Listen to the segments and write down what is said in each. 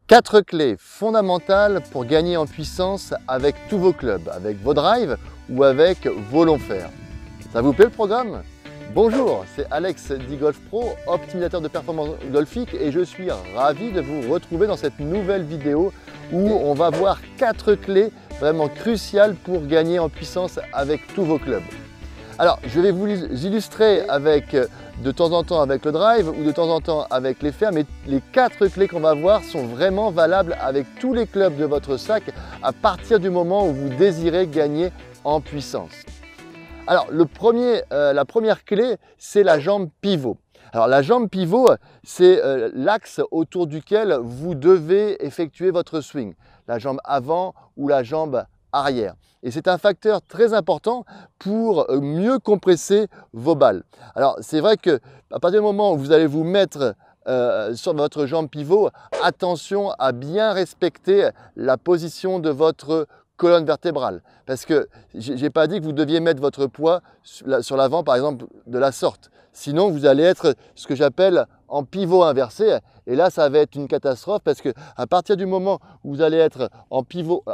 4 clés fondamentales pour gagner en puissance avec tous vos clubs, avec vos drives ou avec vos longs fers. Ça vous plaît le programme? Bonjour, c'est Alex d'eGolf Pro, optimisateur de performance golfique et je suis ravi de vous retrouver dans cette nouvelle vidéo où on va voir 4 clés vraiment cruciales pour gagner en puissance avec tous vos clubs. Alors, je vais vous illustrer avec de temps en temps avec le drive ou de temps en temps avec les fers, mais les 4 clés qu'on va voir sont vraiment valables avec tous les clubs de votre sac à partir du moment où vous désirez gagner en puissance. Alors, la première clé, c'est la jambe pivot. Alors, la jambe pivot, c'est l'axe autour duquel vous devez effectuer votre swing, la jambe avant ou la jambe arrière. Et c'est un facteur très important pour mieux compresser vos balles. Alors, c'est vrai qu'à partir du moment où vous allez vous mettre sur votre jambe pivot, attention à bien respecter la position de votre colonne vertébrale. Parce que je n'ai pas dit que vous deviez mettre votre poids sur l'avant, par exemple, de la sorte. Sinon, vous allez être ce que j'appelle en pivot inversé. Et là, ça va être une catastrophe parce qu'à partir du moment où vous allez être en pivot...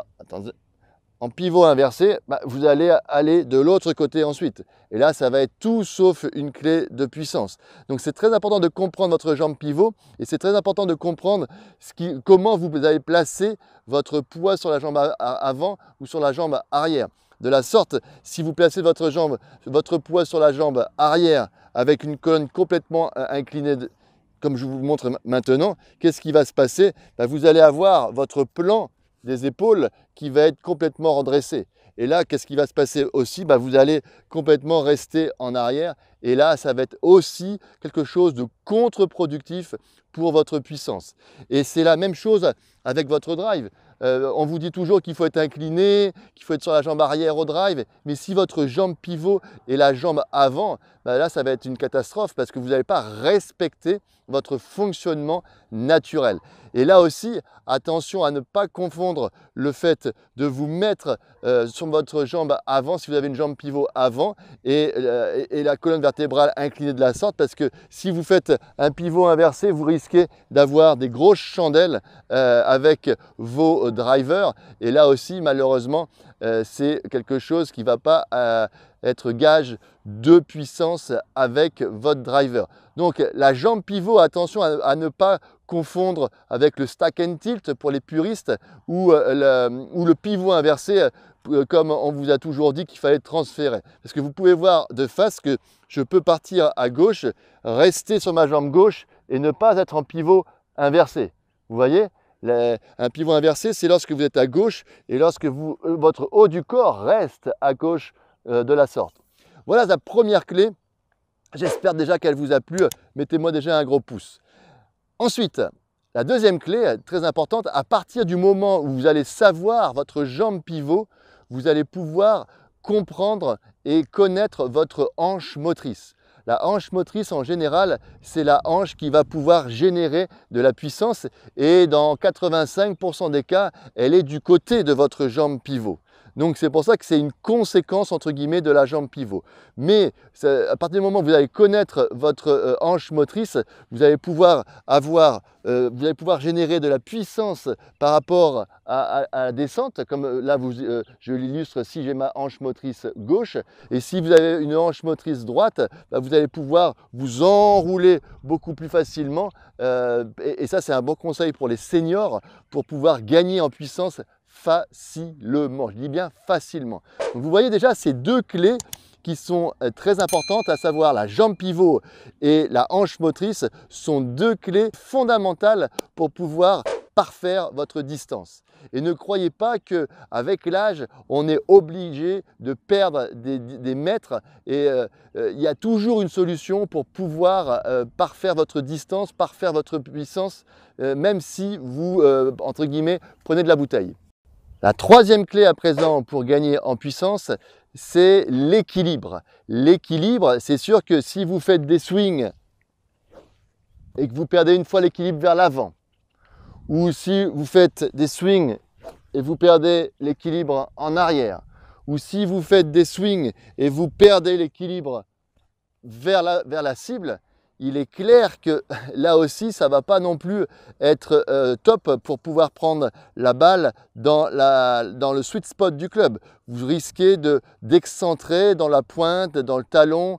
En pivot inversé, vous allez aller de l'autre côté ensuite. Et là, ça va être tout sauf une clé de puissance. Donc, c'est très important de comprendre votre jambe pivot et c'est très important de comprendre comment vous allez placer votre poids sur la jambe avant ou sur la jambe arrière. De la sorte, si vous placez votre poids sur la jambe arrière avec une colonne complètement inclinée, comme je vous montre maintenant, qu'est-ce qui va se passer? Vous allez avoir votre plan des épaules qui va être complètement redressé. Et là, qu'est-ce qui va se passer aussi? Vous allez complètement rester en arrière. Et là, ça va être aussi quelque chose de contre-productif pour votre puissance. Et c'est la même chose avec votre drive. On vous dit toujours qu'il faut être incliné, qu'il faut être sur la jambe arrière au drive. Mais si votre jambe pivot est la jambe avant, là, ça va être une catastrophe parce que vous n'allez pas respecter votre fonctionnement naturel. Et là aussi, attention à ne pas confondre le fait de vous mettre sur votre jambe avant, si vous avez une jambe pivot avant, et la colonne vertébrale inclinée de la sorte, parce que si vous faites un pivot inversé, vous risquez d'avoir des grosses chandelles avec vos drivers. Et là aussi, malheureusement, c'est quelque chose qui ne va pas être gage de puissance avec votre driver. Donc la jambe pivot, attention à ne pas confondre avec le stack and tilt pour les puristes ou le pivot inversé comme on vous a toujours dit qu'il fallait transférer. Parce que vous pouvez voir de face que je peux partir à gauche, rester sur ma jambe gauche et ne pas être en pivot inversé. Vous voyez? Un pivot inversé, c'est lorsque vous êtes à gauche et lorsque votre haut du corps reste à gauche de la sorte. Voilà la première clé. J'espère déjà qu'elle vous a plu. Mettez-moi déjà un gros pouce. Ensuite, la deuxième clé, très importante, à partir du moment où vous allez savoir votre jambe pivot, vous allez pouvoir comprendre et connaître votre hanche motrice. La hanche motrice, en général, c'est la hanche qui va pouvoir générer de la puissance et dans 85% des cas, elle est du côté de votre jambe pivot. Donc c'est pour ça que c'est une conséquence entre guillemets de la jambe pivot. Mais à partir du moment où vous allez connaître votre hanche motrice, vous allez pouvoir générer de la puissance par rapport à la descente. Comme là, je l'illustre si j'ai ma hanche motrice gauche. Et si vous avez une hanche motrice droite, vous allez pouvoir vous enrouler beaucoup plus facilement. Et ça, c'est un bon conseil pour les seniors pour pouvoir gagner en puissance facilement. Je dis bien facilement. Donc vous voyez déjà ces deux clés qui sont très importantes, à savoir la jambe pivot et la hanche motrice, sont deux clés fondamentales pour pouvoir parfaire votre distance. Et ne croyez pas qu'avec l'âge, on est obligé de perdre des mètres. Et il y a toujours une solution pour pouvoir parfaire votre distance, parfaire votre puissance, même si vous, entre guillemets, prenez de la bouteille. La troisième clé à présent pour gagner en puissance, c'est l'équilibre. L'équilibre, c'est sûr que si vous faites des swings et que vous perdez une fois l'équilibre vers l'avant, ou si vous faites des swings et vous perdez l'équilibre en arrière, ou si vous faites des swings et vous perdez l'équilibre vers la cible, il est clair que là aussi, ça ne va pas non plus être top pour pouvoir prendre la balle dans le sweet spot du club. Vous risquez d'excentrer dans la pointe, dans le talon,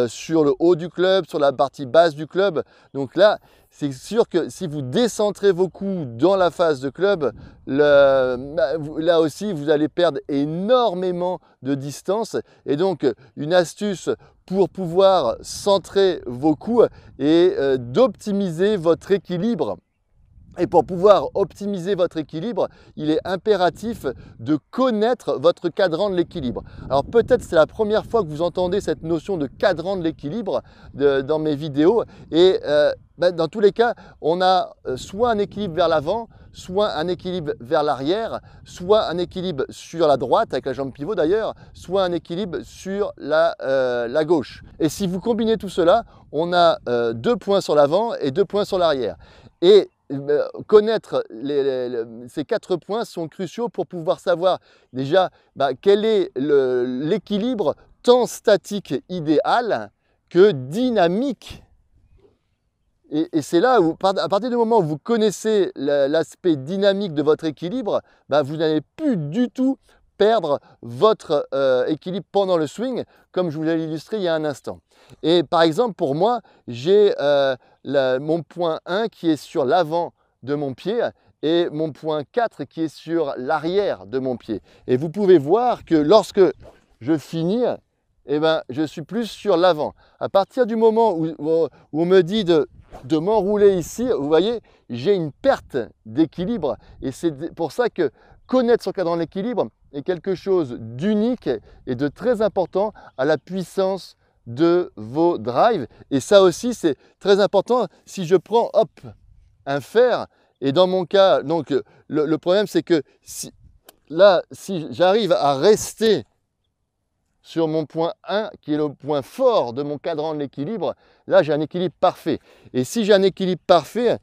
sur le haut du club, sur la partie basse du club. Donc là, c'est sûr que si vous décentrez vos coups dans la phase de club, là aussi, vous allez perdre énormément de distance. Et donc, une astuce pour pouvoir centrer vos coups et d'optimiser votre équilibre. Et pour pouvoir optimiser votre équilibre, il est impératif de connaître votre cadran de l'équilibre. Alors peut-être c'est la première fois que vous entendez cette notion de cadran de l'équilibre dans mes vidéos. Et dans tous les cas, on a soit un équilibre vers l'avant, soit un équilibre vers l'arrière, soit un équilibre sur la droite, avec la jambe pivot d'ailleurs, soit un équilibre sur la gauche. Et si vous combinez tout cela, on a 2 points sur l'avant et 2 points sur l'arrière. Et connaître ces 4 points sont cruciaux pour pouvoir savoir déjà quel est l'équilibre tant statique idéal que dynamique. Et c'est là où, à partir du moment où vous connaissez l'aspect dynamique de votre équilibre, vous n'allez plus du tout perdre votre équilibre pendant le swing, comme je vous l'ai illustré il y a un instant. Et par exemple, pour moi, j'ai mon point 1 qui est sur l'avant de mon pied et mon point 4 qui est sur l'arrière de mon pied. Et vous pouvez voir que lorsque je finis, je suis plus sur l'avant. À partir du moment où on me dit de m'enrouler ici, vous voyez, j'ai une perte d'équilibre. Et c'est pour ça que connaître son cadran d'équilibre est quelque chose d'unique et de très important à la puissance de vos drives. Et ça aussi, c'est très important. Si je prends un fer, et dans mon cas, donc le problème c'est que si j'arrive à rester sur mon point 1, qui est le point fort de mon cadran de l'équilibre, là j'ai un équilibre parfait. Et si j'ai un équilibre parfait,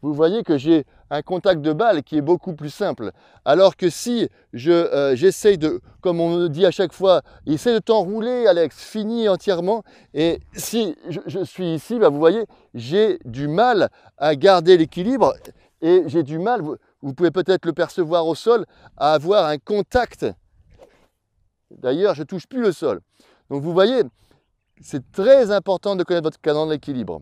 vous voyez que j'ai un contact de balle qui est beaucoup plus simple. Alors que si j'essaye de, comme on me dit à chaque fois, essaye de t'enrouler Alex, finis entièrement. Et si je suis ici, vous voyez, j'ai du mal à garder l'équilibre et j'ai du mal, vous pouvez peut-être le percevoir au sol, à avoir un contact. D'ailleurs, je ne touche plus le sol. Donc vous voyez, c'est très important de connaître votre cadran de l'équilibre.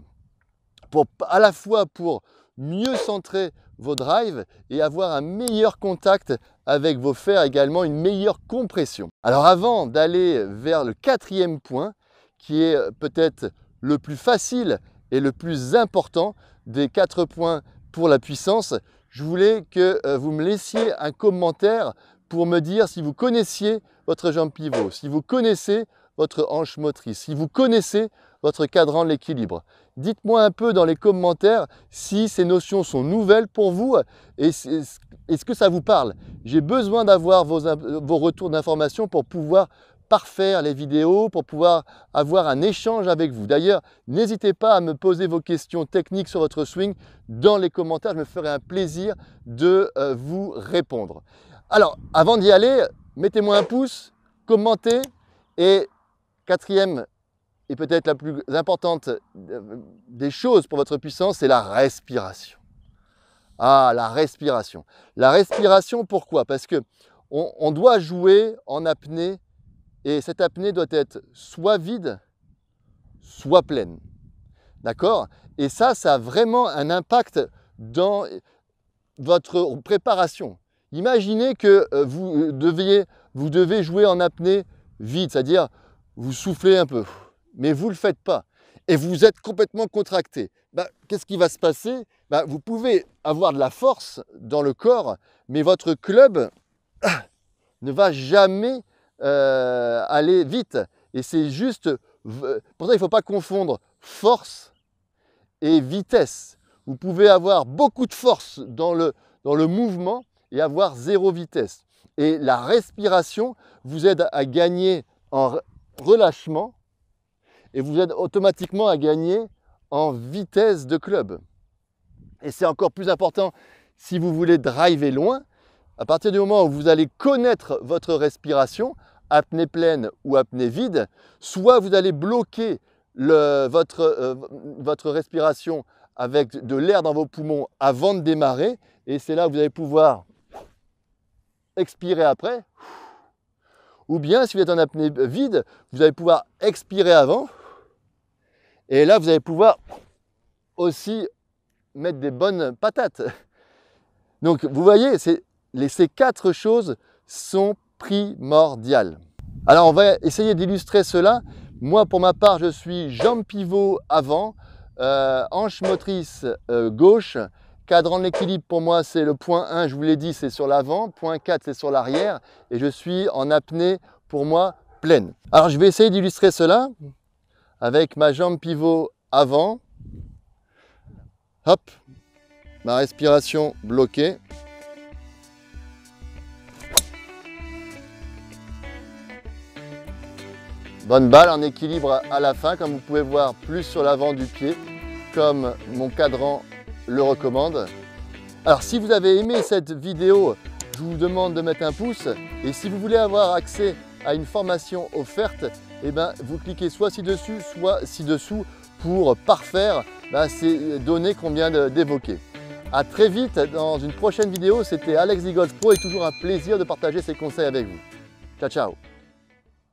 À la fois pour mieux centrer vos drives et avoir un meilleur contact avec vos fers, également une meilleure compression. Alors avant d'aller vers le 4e point, qui est peut-être le plus facile et le plus important des 4 points pour la puissance, je voulais que vous me laissiez un commentaire pour me dire si vous connaissiez votre jambe pivot, si vous connaissez votre hanche motrice, si vous connaissez votre cadran de l'équilibre. Dites-moi un peu dans les commentaires si ces notions sont nouvelles pour vous et est-ce que ça vous parle. J'ai besoin d'avoir vos retours d'informations pour pouvoir parfaire les vidéos, pour pouvoir avoir un échange avec vous. D'ailleurs, n'hésitez pas à me poser vos questions techniques sur votre swing dans les commentaires. Je me ferai un plaisir de vous répondre. Alors, avant d'y aller, mettez-moi un pouce, commentez et 4e et peut-être la plus importante des choses pour votre puissance, c'est la respiration. Ah, la respiration. La respiration, pourquoi? Parce qu'on doit jouer en apnée et cette apnée doit être soit vide, soit pleine. D'accord? Et ça a vraiment un impact dans votre préparation. Imaginez que vous devez jouer en apnée vide, c'est-à-dire vous soufflez un peu, mais vous ne le faites pas et vous êtes complètement contracté. Qu'est-ce qui va se passer? Vous pouvez avoir de la force dans le corps, mais votre club ne va jamais aller vite. Et c'est juste, pour ça il ne faut pas confondre force et vitesse. Vous pouvez avoir beaucoup de force dans le mouvement et avoir 0 vitesse. Et la respiration vous aide à gagner en relâchement et vous aide automatiquement à gagner en vitesse de club. Et c'est encore plus important si vous voulez driver loin. À partir du moment où vous allez connaître votre respiration, apnée pleine ou apnée vide, soit vous allez bloquer votre respiration avec de l'air dans vos poumons avant de démarrer. Et c'est là où vous allez pouvoir expirer après. Ou bien, si vous êtes en apnée vide, vous allez pouvoir expirer avant. Et là, vous allez pouvoir aussi mettre des bonnes patates. Donc, vous voyez, ces 4 choses sont primordiales. Alors, on va essayer d'illustrer cela. Moi, pour ma part, je suis jambe pivot avant, hanche motrice gauche. Cadran de l'équilibre, pour moi, c'est le point 1, je vous l'ai dit, c'est sur l'avant. Point 4, c'est sur l'arrière. Et je suis en apnée, pour moi, pleine. Alors, je vais essayer d'illustrer cela avec ma jambe pivot avant. Hop, ma respiration bloquée. Bonne balle en équilibre à la fin, comme vous pouvez voir, plus sur l'avant du pied, comme mon cadran le recommande. Alors si vous avez aimé cette vidéo, je vous demande de mettre un pouce. Et si vous voulez avoir accès à une formation offerte, eh ben, vous cliquez soit ci-dessus, soit ci-dessous pour parfaire ces données qu'on vient d'évoquer. A très vite dans une prochaine vidéo. C'était Alex D Golf Pro et toujours un plaisir de partager ces conseils avec vous. Ciao, ciao!